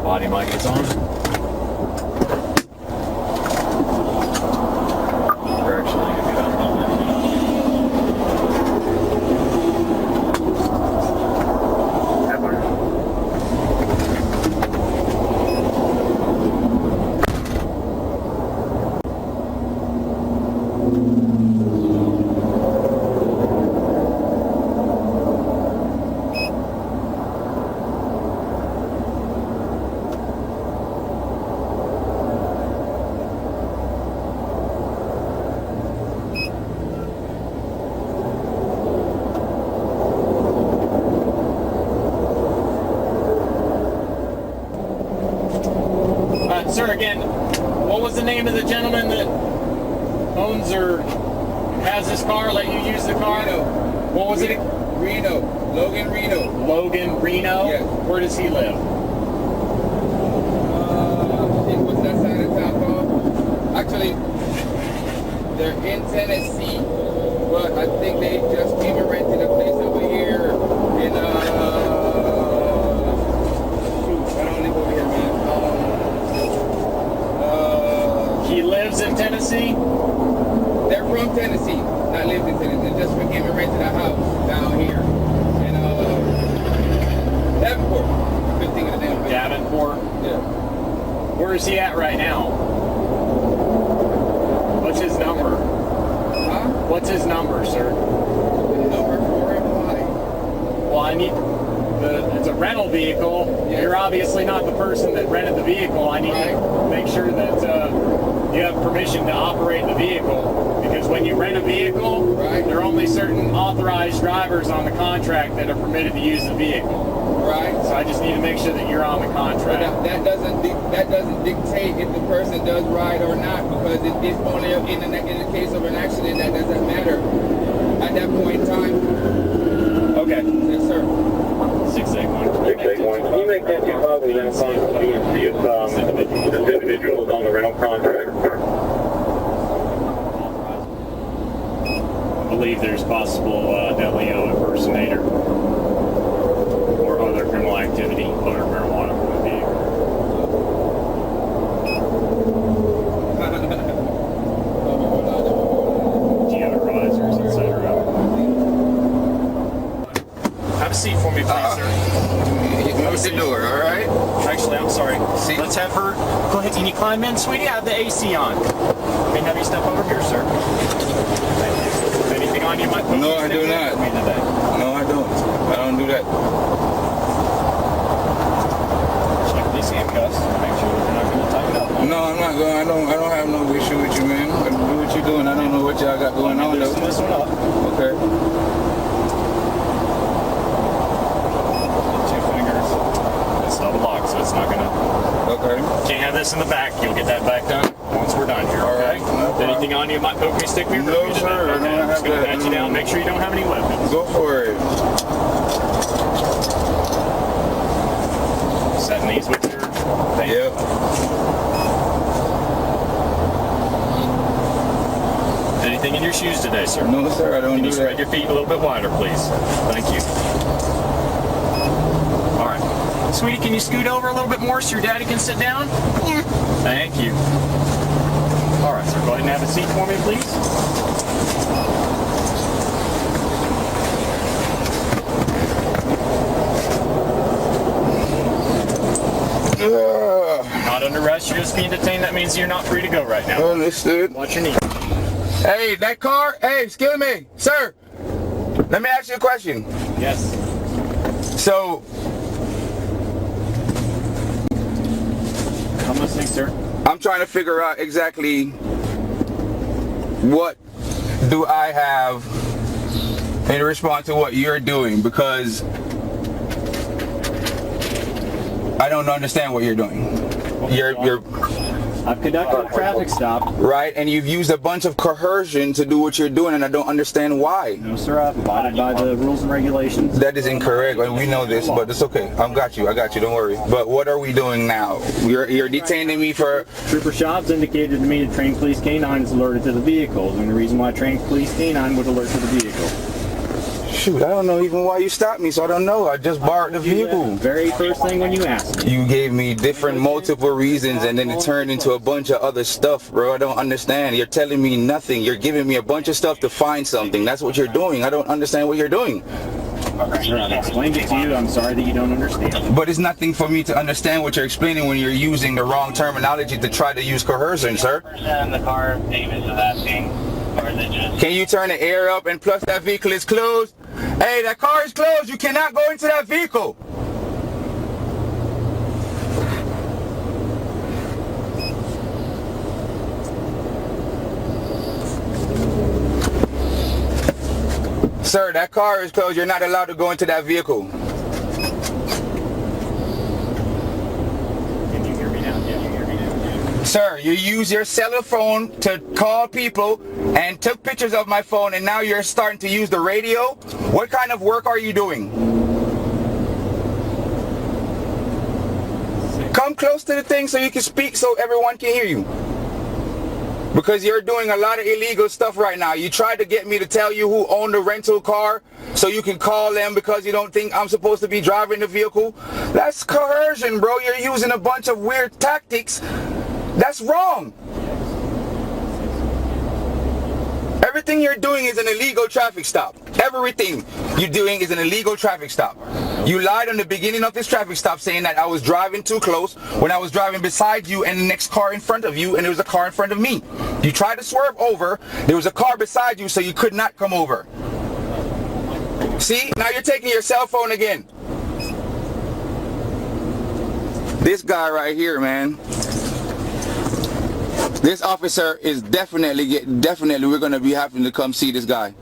Body mic is on. We're actually going to do that. Sir, again, what was the name of the gentleman that owns or has this car, let you use the car? Reno. What was it? Reno. Logan Reno. Logan Reno? Yes. Where does he live? What's that side of town called? Actually, they're in Tennessee, but I think they just came and rented a place over here in, shoot, I don't live over here, man. He lives in Tennessee? They're from Tennessee, not lived in Tennessee. They just came and rented a house down here in Davenport. Good thing of the damn place. Davenport? Yeah. Where is he at right now? What's his number? Huh? What's his number, sir? The number for him, why? Well, I need it's a rental vehicle. Yes. You're obviously not the person that rented the vehicle. I need to make sure that you have permission to operate the vehicle, because when you rent a vehicle, Right. there are only certain authorized drivers on the contract that are permitted to use the vehicle. Right. So I just need to make sure that you're on the But contract. that doesn't dictate if the person does ride or not, because it's only in the case of an accident that doesn't matter at that point in time. Okay. Yes, sir. 681. 681. Can you make that 2,000 then this individual is on the rental contract? I believe there's possible LEO impersonator or other criminal activity, odor marijuana from the vehicle. Georizers, etc. Have a seat for me, please, sir. Close the door, all right? Actually, I'm sorry. See? Let's have her. Go ahead. Can you climb in, sweetie? I have the AC on. Let me have you step over here, sir. Thank you. Anything on you might put No, I do not. me today. No, I don't. I don't do that. Check these handcuffs. Make sure that they're not going to tighten up. No, I'm not going. I don't have no issue with you, man. Do what you're doing. I don't know what y'all got going on, Loosen though. this one up. Okay. Two fingers. It's double lock, so it's not going to. Okay. Can't have this in the back. You'll get that back done once we're done here, All okay? right, no problem. Anything on you might poke me, stick me, or No, hurt me today, sir, I okay? don't I'm have just going to that. pat you down. Make sure you don't have any weapons. Go for it. Setting these with your thing. Yep. Anything in your shoes today, sir? No, sir, I don't Can do you spread that. your feet a little bit wider, please? Thank you. All right. Sweetie, can you scoot over a little bit more so your daddy can sit down? Yeah. Thank you. All right, sir. Go ahead and have a seat for me, please. Not under arrest. You're just being detained. That means you're not free to go right now. Understood. Watch your knee. Hey, that car. Hey, excuse me, sir. Let me ask you a question. Yes. So, I'm listening, sir. I'm trying to figure out exactly what do I have in response to what you're doing, because I don't understand what you're doing. You're I've conducted a traffic stop. right, and you've used a bunch of coercion to do what you're doing, and I don't understand why. No, sir. I've abided by the rules and regulations. That is incorrect, and we know this, but it's okay. I got you, don't worry. But what are we doing now? You're detaining me for... Trooper Shops indicated to me that trained police canine is alerted to the vehicle, and the reason why trained police canine would alert to the vehicle. Shoot, I don't know even why you stopped me, so I don't know. I just borrowed the vehicle. Very first thing when you asked me. You gave me different multiple reasons, and then it turned into a bunch of other stuff, bro. I don't understand. You're telling me nothing. You're giving me a bunch of stuff to find something. That's what you're doing. I don't understand what you're doing. Sir, I've explained it to you. I'm sorry that you don't understand. But it's nothing for me to understand what you're explaining when you're using the wrong terminology to try to use coercion, sir. Person in the car, Davis is asking, or is it just... Can you turn the air up, and plus that vehicle is closed? Hey, that car is closed. You cannot go into that vehicle. Sir, that car is closed. You're not allowed to go into that vehicle. Can you hear me now? Can you hear me now? Sir, you use your cell phone to call people and took pictures of my phone, and now you're starting to use the radio? What kind of work are you doing? Come close to the thing so you can speak so everyone can hear you. Because you're doing a lot of illegal stuff right now. You tried to get me to tell you who owned the rental car so you can call them because you don't think I'm supposed to be driving the vehicle. That's coercion, bro. You're using a bunch of weird tactics. That's wrong. Everything you're doing is an illegal traffic stop. Everything you're doing is an illegal traffic stop. You lied on the beginning of this traffic stop saying that I was driving too close when I was driving beside you and the next car in front of you, and there was a car in front of me. You tried to swerve over. There was a car beside you, so you could not come over. See? Now you're taking your cell phone again. This guy right here, man. This officer is definitely we're going to be having to come see this guy.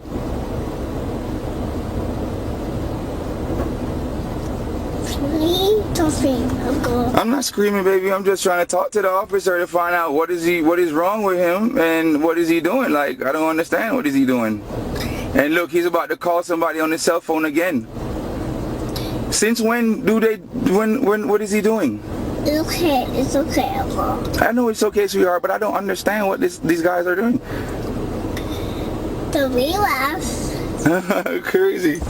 I'm not screaming, baby. I'm just trying to talk to the officer to find out what is wrong with him and what is he doing. Like, I don't understand what is he doing. And look, he's about to call somebody on his cell phone again. Since when what is he doing? It's okay, Mom. I know it's okay, sweetheart, but I don't understand what these guys are doing. The relapse. Crazy.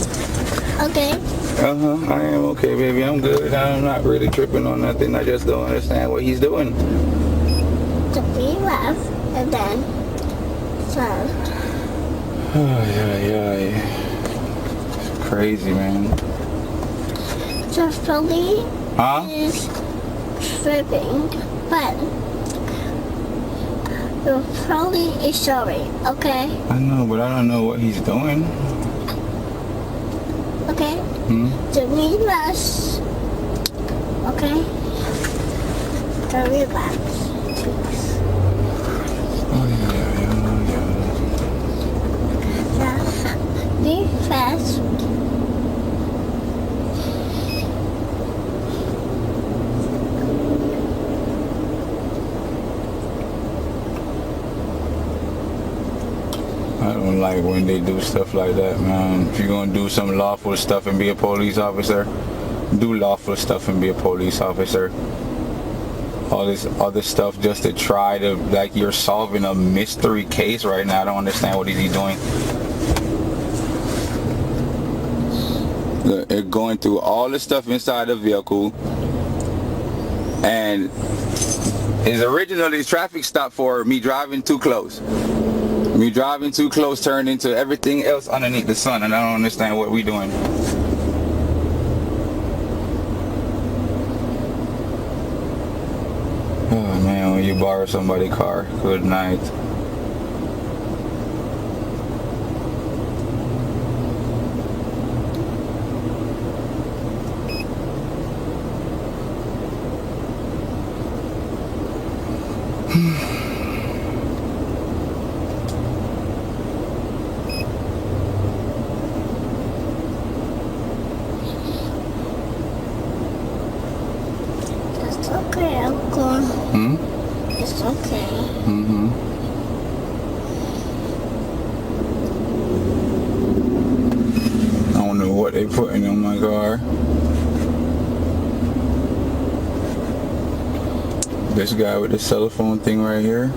Okay. I am okay, baby. I'm good. I'm not really tripping on nothing. I just don't understand what he's doing. The relapse, and then serve. It's crazy, man. The police is tripping, but the police is sorry, okay? I know, but I don't know what he's doing. Okay? The relapse. Okay? The relapse. Be fast. I don't like when they do stuff like that, man. If you're gonna do some lawful stuff and be a police officer, do lawful stuff and be a police officer. All this other stuff just to try to, like, you're solving a mystery case right now. I don't understand what is he doing. Look, they're going through all the stuff inside the vehicle, and is originally traffic stop for me driving too close. Me driving too close turned into everything else underneath the sun, and I don't understand what we doing. Oh man, when you borrow somebody's car, good night. I don't know what they putting on my car. This guy with the cell phone thing right here.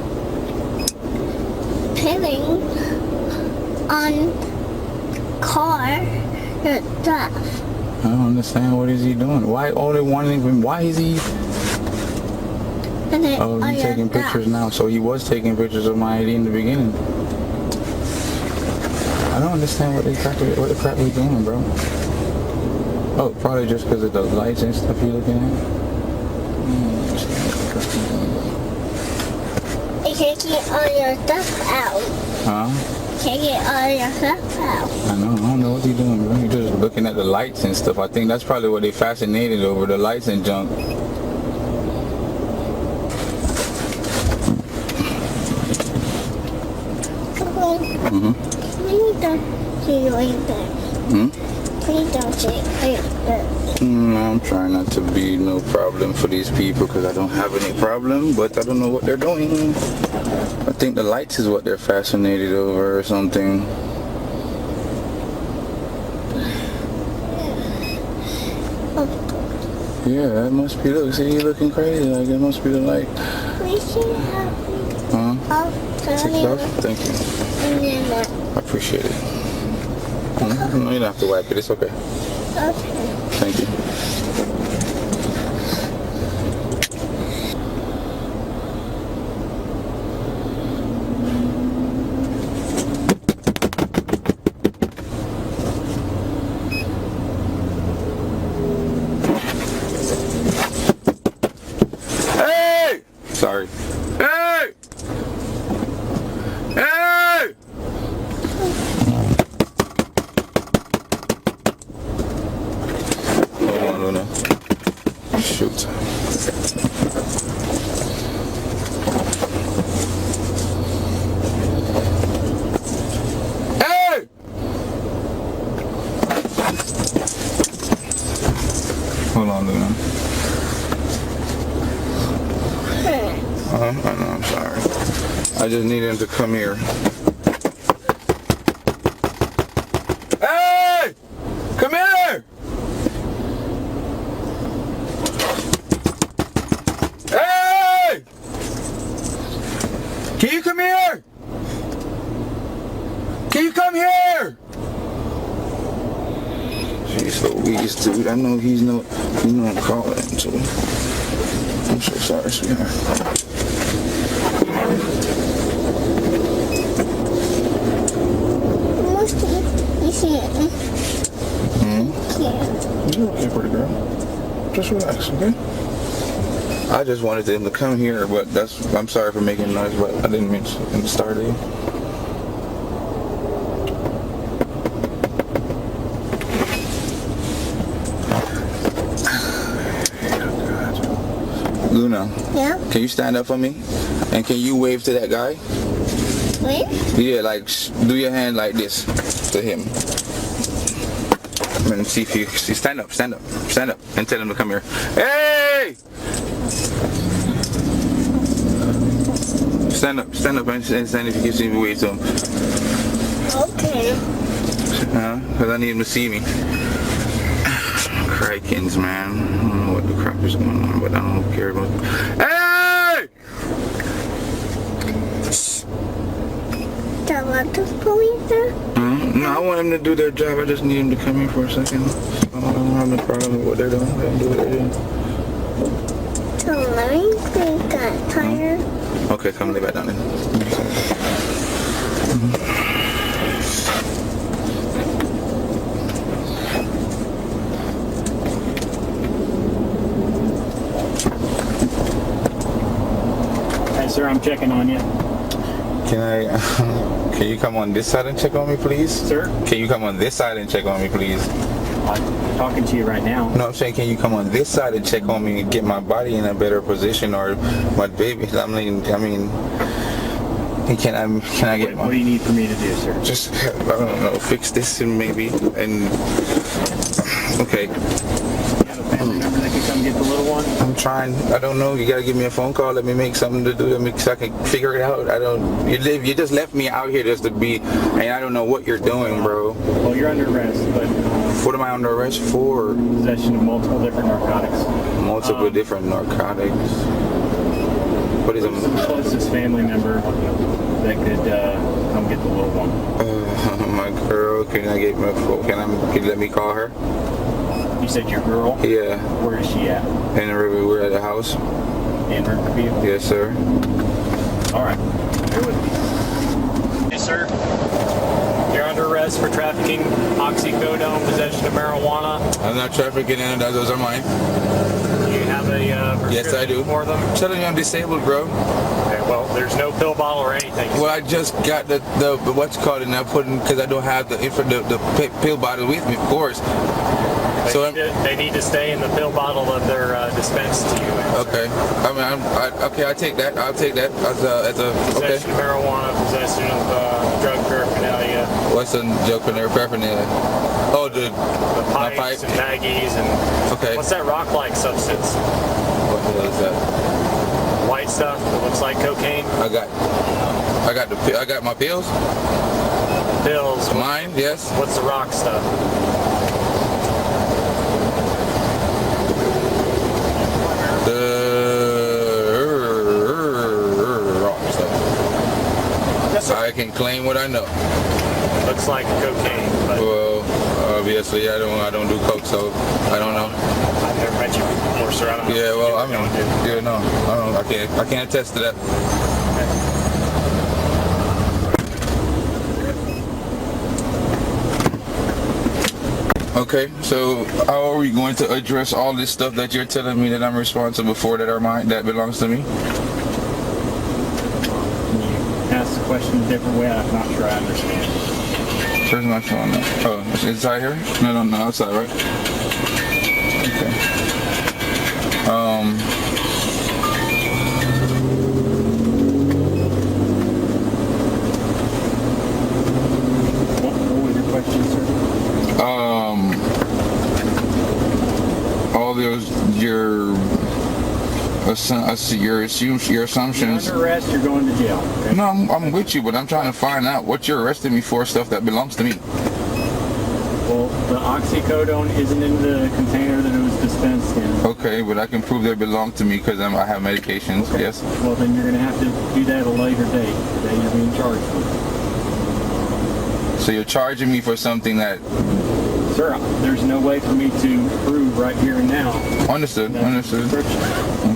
Putting on car your stuff. I don't understand, what is he doing? Why only one of them? Why is he? And then Oh, on he's your taking pictures stuff. now. So he was taking pictures of my ID in the beginning. I don't understand what the crap we doing, bro. Oh, probably just because of the lights and stuff you're looking at. You can't get all your stuff out. Huh? Can't get all your stuff out. I know. I don't know what he's doing, bro. He's just looking at the lights and stuff. I think that's probably what they fascinated over, the lights and junk. Please don't see like that. Please don't see like that. I'm trying not to be no problem for these people because I don't have any problem, but I don't know what they're doing. I think the lights is what they're fascinated over or something. Yeah, that must be, look, see, you're looking crazy, like it must be the light. Please see happy. Huh? I'll Take tell it you. off? Thank you. And then I appreciate it. No, you don't have to wipe it, it's okay. okay. Thank you. Hey! Sorry. Hey! Hey! Hold on, Luna. Shoot. Hey! Hold on, Luna. I know, I'm sorry. I just need him to come here. Hey! Come here! Hey! Can you come here? Can you come here? Jeez Louise, dude. I know he's no, you know I'm calling him too. I'm so sorry, sweetheart. You see it? Yeah. You're okay, pretty girl. Just relax, okay? I just wanted him to come here, but I'm sorry for making noise, but I didn't mean to start it. Luna, Yeah? can you stand up for me? And can you wave to that guy? Wait. Yeah, like, do your hand like this to him. And see if you stand up, and tell him to come here. Hey! Stand up, and stand if you can see me wave to him. Okay. Because I need him to see me. Crikins, man. I don't know what the crap is going on, but I don't care about it. Hey! Do you want the police there? No, I want him to do their job. I just need him to come here for a second. I don't have no problem with what they're doing. Let them do what they're doing. So let me clean that tire. Okay, come lay back down then. Hey, sir, I'm checking on you. Can you come on this side and check on me, please? Sir? Can you come on this side and check on me, please? I'm talking to you right now. No, I'm saying, can you come on this side and check on me and get my body in a better position, or my baby? I mean, can I get What do you need for me to do, sir? just, I don't know, fix this and maybe, and, okay. You have a family member that can to come get the little one? I'm trying. I don't know. You gotta give me a phone call. Let me make something to do. So I can figure it out. I don't. You just left me out here just to be, and I don't know what you're doing, bro. Well, you're under arrest, but What am I under arrest for? possession of multiple different narcotics. Multiple different narcotics. What is The closest family member that could come get the little one. my girl? Can I get my phone? Can you let me call her? You said your girl? Yeah. Where is she at? In the river. We're at the house. In Riverview? Yes, sir. All right. Bear with me. Yes, sir. You're under arrest for trafficking oxycodone, possession of marijuana. I'm not trafficking in it. Those are mine. Do you have a prescription Yes, I do. for them? I'm telling you, I'm disabled, bro. Okay, well, there's no pill bottle or anything. Well, I just got the what's it called, and I put in because I don't have the pill bottle with me, of course. They need to stay in the pill bottle that they're dispensed to you. Okay. Okay. I take that. I'll take that as a okay. Possession of marijuana, possession of drug paraphernalia. What's the joke in there? Paraphernalia. Oh, The my pipes pipe. and baggies and Okay. what's that rock-like substance? What the hell is that? White stuff that looks like cocaine. I got my pills. Pills. Mine. Yes. What's the rock stuff? I can claim what I know. Looks like cocaine, but Well, obviously I don't do coke, so I don't know. I've never met you before, sir. I don't know. Yeah, well, I what mean, you're yeah, doing. no, I can't attest to that. Okay, so how are we going to address all this stuff that you're telling me that I'm responsible for that are mine, that belongs to me? Can you ask the question a different way? I'm not sure I understand. Where's my phone now? Oh, it's inside here? No, outside, right? Okay. What was your question, sir? All those your assumptions. You're under arrest. You're going to jail. Okay? No, I'm with you, but I'm trying to find out what you're arresting me for. Stuff that belongs to me. Well, the oxycodone isn't in the container that it was dispensed in. Okay, but I can prove they belong to me because I have medications. Okay. Yes. Well, then you're going to have to do that at a later date. Today you're being charged with. So you're charging me for something that. Sir, there's no way for me to prove right here and now. Understood. Understood. Prescription.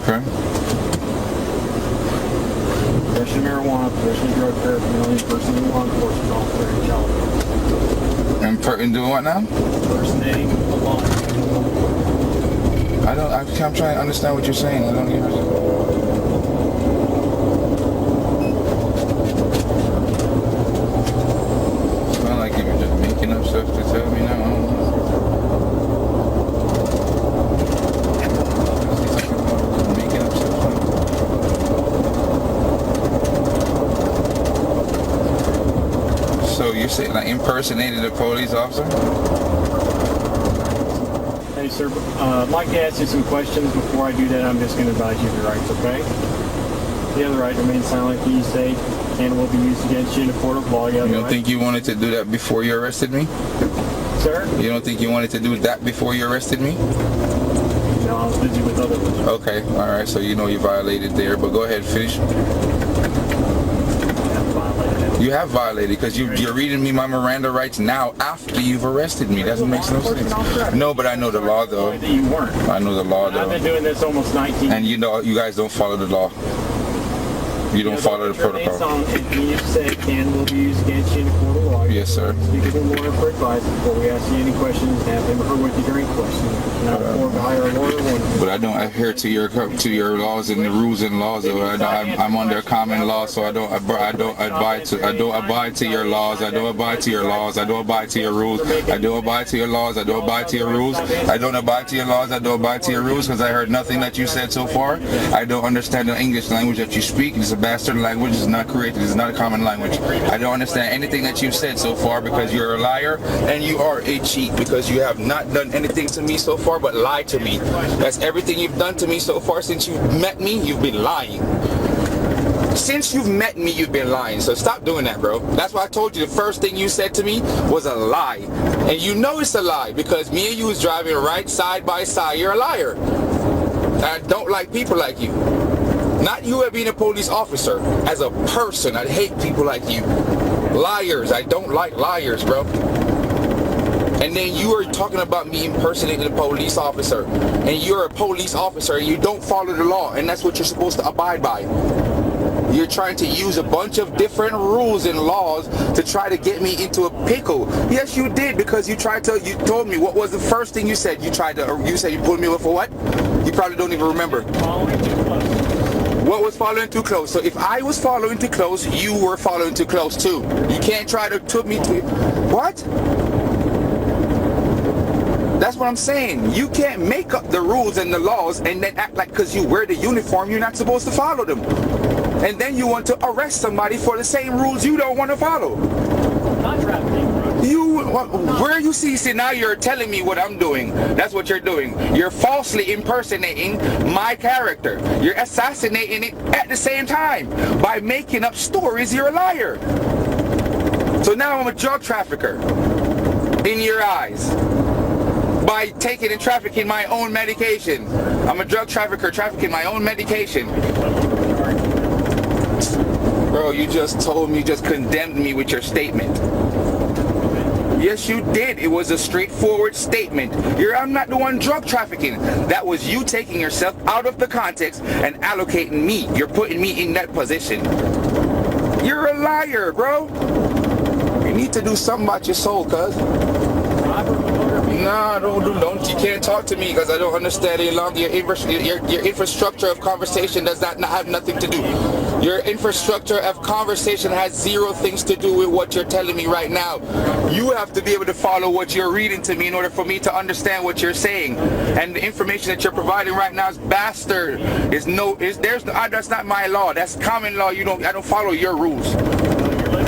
Okay. Possession of marijuana, possession of drug paraphernalia, person in law enforcement officer in child. And doing what now? Impersonating a law. I'm trying to understand what you're saying. I don't even. It's not like you were just making up stuff to tell me now. I don't know. Making up stuff. So you're saying I impersonated a police officer? Hey, sir, I'd like to ask you some questions. Before I do that, I'm just going to advise you of your rights, okay? You have the right to remain silent. Can you say and will be used against you in a court of law? You have You the don't right. think you wanted to do that before you arrested me? Sir? You don't think you wanted to do that before you arrested me? No, I was busy with other ones. Okay, all right, so you know you violated there, but go ahead, finish. You have violated because you're reading me my Miranda rights now after you've arrested me. That makes no sense. No, but I know the law though. That you weren't. I know the law I've been though. doing this almost 19 And you know, you guys don't follow the law. You don't follow the protocol. And you say can will be used against you in a court of law. Yes, sir. Speak with your lawyer for advice before we ask you any questions and have him or her with you during questions. Now, before we hire a lawyer, But I don't adhere to your laws and the rules and laws. Though I'm under common law, so I don't abide to your laws. I don't abide to your laws. I don't abide to your rules. I don't abide to your laws. I don't abide to your rules. I don't abide to your laws. I don't abide to your rules because I heard nothing that you said so far. I don't understand the English language that you speak. It's a bastard language is not created. It's not a common language. I don't understand anything that you've said so far because you're a liar and you are a cheat because you have not done anything to me so far but lied to me. That's everything you've done to me so far since you've met me. You've been lying. Since you've met me, you've been lying. So stop doing that, bro. That's why I told you the first thing you said to me was a lie. And you know it's a lie because me and you was driving right side by side. You're a liar. And I don't like people like you. Not you as being a police officer. As a person, I hate people like you. Liars. I don't like liars, bro. And then you are talking about me impersonating a police officer. And you're a police officer and you don't follow the law. And that's what you're supposed to abide by. You're trying to use a bunch of different rules and laws to try to get me into a pickle. Yes, you did, because you told me, what was the first thing you said? You said you pulled me over for what? You probably don't even remember. Following too close. What was following too close? So if I was following too close, you were following too close too. You can't try to put me to, what? That's what I'm saying. You can't make up the rules and the laws and then act like because you wear the uniform, you're not supposed to follow them. And then you want to arrest somebody for the same rules you don't want to follow. Not trafficking, bro. Where you see now you're telling me what I'm doing. That's what you're doing. You're falsely impersonating my character. You're assassinating it at the same time. By making up stories, you're a liar. So now I'm a drug trafficker in your eyes. By taking and trafficking my own medication. I'm a drug trafficker trafficking my own medication. Bro, you just condemned me with your statement. Yes, you did. It was a straightforward statement. I'm not the one drug trafficking. That was you taking yourself out of the context and allocating me. You're putting me in that position. You're a liar, bro. You need to do something about your soul, cuz. Nah, don't. You can't talk to me because I don't understand any longer. Your infrastructure of conversation does not have nothing to do. Your infrastructure of conversation has zero things to do with what you're telling me right now. You have to be able to follow what you're reading to me in order for me to understand what you're saying. And the information that you're providing right now is bastard. That's not my law. That's common law. I don't follow your rules.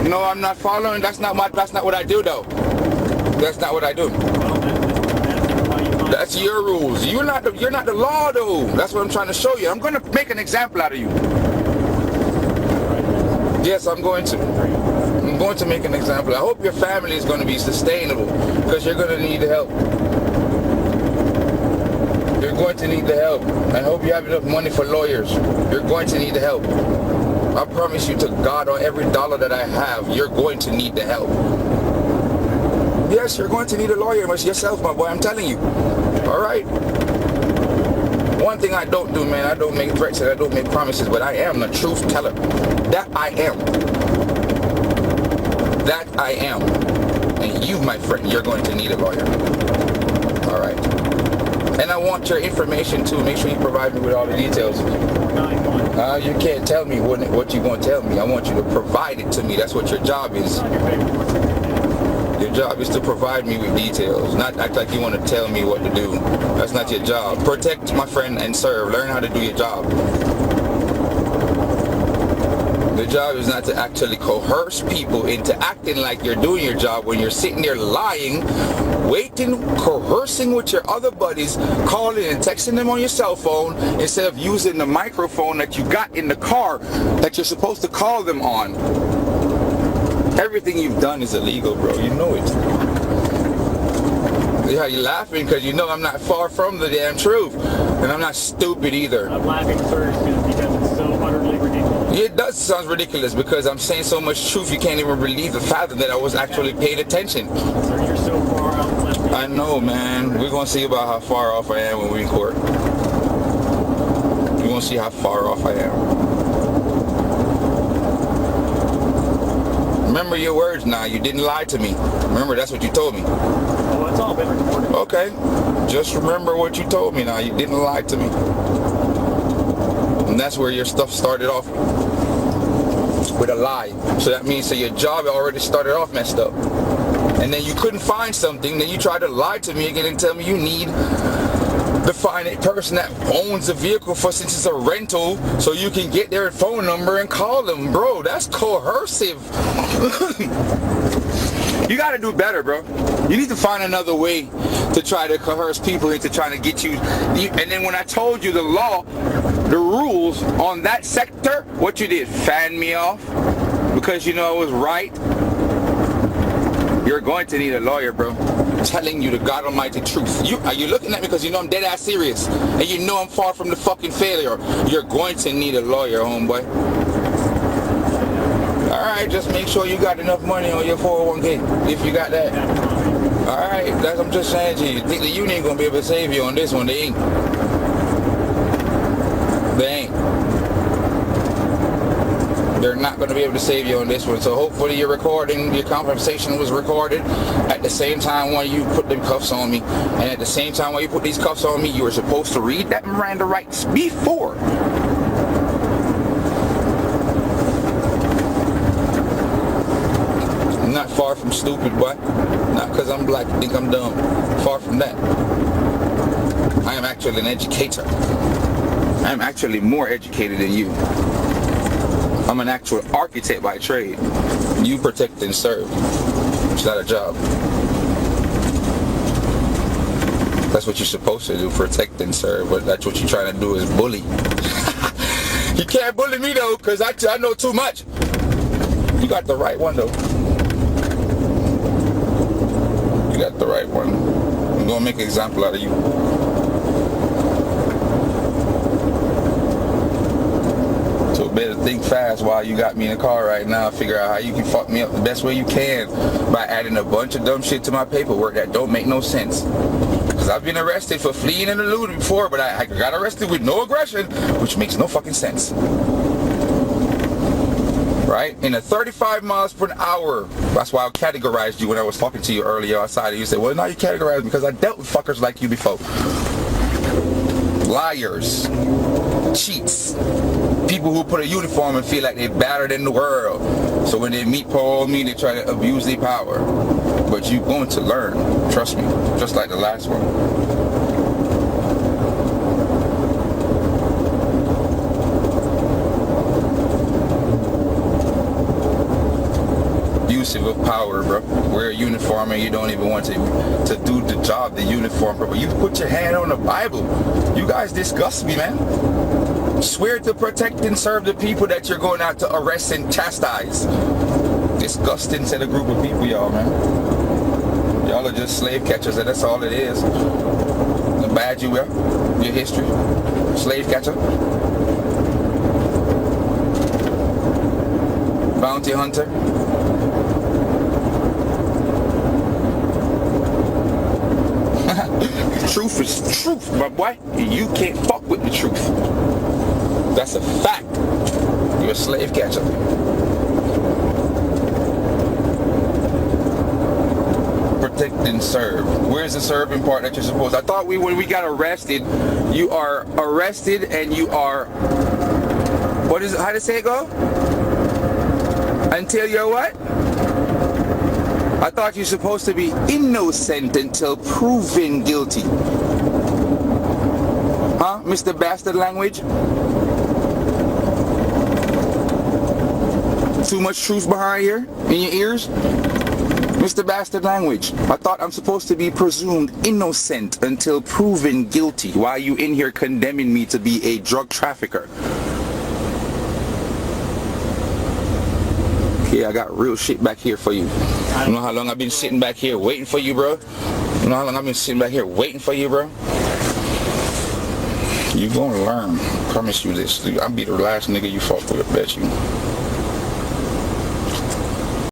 No, I'm not following. That's not what I do though. That's not what I do. That's your rules. You're not the law though. That's what I'm trying to show you. I'm going to make an example out of you. Yes, I'm going to make an example. I hope your family is going to be sustainable because you're going to need the help. You're going to need the help. I hope you have enough money for lawyers. You're going to need the help. I promise you to God, on every dollar that I have, you're going to need the help. Yes, you're going to need a lawyer yourself, my boy. I'm telling you. All right. One thing I don't do, man, I don't make threats and I don't make promises, but I am the truth teller. That I am. That I am. And you, my friend, you're going to need a lawyer. All right. And I want your information too. Make sure you provide me with all the details. You can't tell me what you're going to tell me. I want you to provide it to me. That's what your job is. Your job is to provide me with details, not act like you want to tell me what to do. That's not your job. Protect, my friend, and serve. Learn how to do your job. The job is not to actually coerce people into acting like you're doing your job when you're sitting there lying, waiting, coercing with your other buddies, calling and texting them on your cell phone instead of using the microphone that you got in the car that you're supposed to call them on. Everything you've done is illegal, bro. You know it. Yeah, you're laughing because you know I'm not far from the damn truth. And I'm not stupid either. I'm laughing first because it's so utterly ridiculous. It does sound ridiculous because I'm saying so much truth you can't even believe the fact that I was actually paying attention. Sir, you're so far out left. I know, man. We're going to see about how far off I am when we're in court. We're going to see how far off I am. Remember your words now. You didn't lie to me. Remember, that's what you told me. Oh, it's all been recorded. Okay. Just remember what you told me now. You didn't lie to me. And that's where your stuff started off with a lie. So that means that your job already started off messed up. And then you couldn't find something. Then you tried to lie to me again and tell me you need to find a person that owns the vehicle for, since it's a rental, so you can get their phone number and call them. Bro, that's coercive. You got to do better, bro. You need to find another way to try to coerce people into trying to get you. And then when I told you the law, the rules on that sector, what you did, fan me off because you know it was right. You're going to need a lawyer, bro. I'm telling you the God Almighty truth. Are you looking at me because you know I'm dead ass serious and you know I'm far from the fucking failure? You're going to need a lawyer, homeboy. Alright, just make sure you got enough money on your 401k, if you got that. Alright, that's what I'm just saying to you. Think the union ain't gonna be able to save you on this one. They ain't. They ain't. They're not gonna be able to save you on this one. So hopefully your recording, your conversation was recorded at the same time when you put them cuffs on me. And at the same time when you put these cuffs on me, you were supposed to read that Miranda rights before. I'm not far from stupid, boy. Not because I'm black, you think I'm dumb. Far from that. I am actually an educator. I am actually more educated than you. I'm an actual architect by trade. You protect and serve. It's not a job. That's what you're supposed to do, protect and serve. But that's what you're trying to do is bully. You can't bully me though, because I know too much. You got the right one though. You got the right one. I'm gonna make an example out of you. So better think fast while you got me in the car right now. Figure out how you can fuck me up the best way you can by adding a bunch of dumb shit to my paperwork that don't make no sense. Because I've been arrested for fleeing and eluding before, but I got arrested with no aggression, which makes no fucking sense. Right? In a 35 miles per hour. That's why I categorized you when I was talking to you earlier outside. And you said, well, now you categorize me because I dealt with fuckers like you before. Liars. Cheats. People who put a uniform and feel like they're better than the world. So when they meet poor old me, they try to abuse their power. But you're going to learn. Trust me. Just like the last one. Of power, bro. Wear a uniform and you don't even want to do the job, the uniform, bro. But you put your hand on the Bible. You guys disgust me, man. Swear to protect and serve the people that you're going out to arrest and chastise. Disgusting set of group of people, y'all, man. Y'all are just slave catchers, and that's all it is. The badge you wear, your history, slave catcher, bounty hunter. Truth is truth, my boy. You can't fuck with the truth. That's a fact. You're a slave catcher. Protect and serve. Where's the serving part that you're supposed to? I thought when we got arrested, you are arrested and you are, what is it, how to say it go? Until you're what? I thought you're supposed to be innocent until proven guilty. Huh, Mr. Bastard Language? Too much truth behind here? In your ears? Mr. Bastard Language. I thought I'm supposed to be presumed innocent until proven guilty. Why are you in here condemning me to be a drug trafficker? Yeah, I got real shit back here for you. You know how long I've been sitting back here waiting for you, bro? You know how long I've been sitting back here waiting for you, bro? You gonna learn. I promise you this. I'll be the last nigga you fought with, I bet you.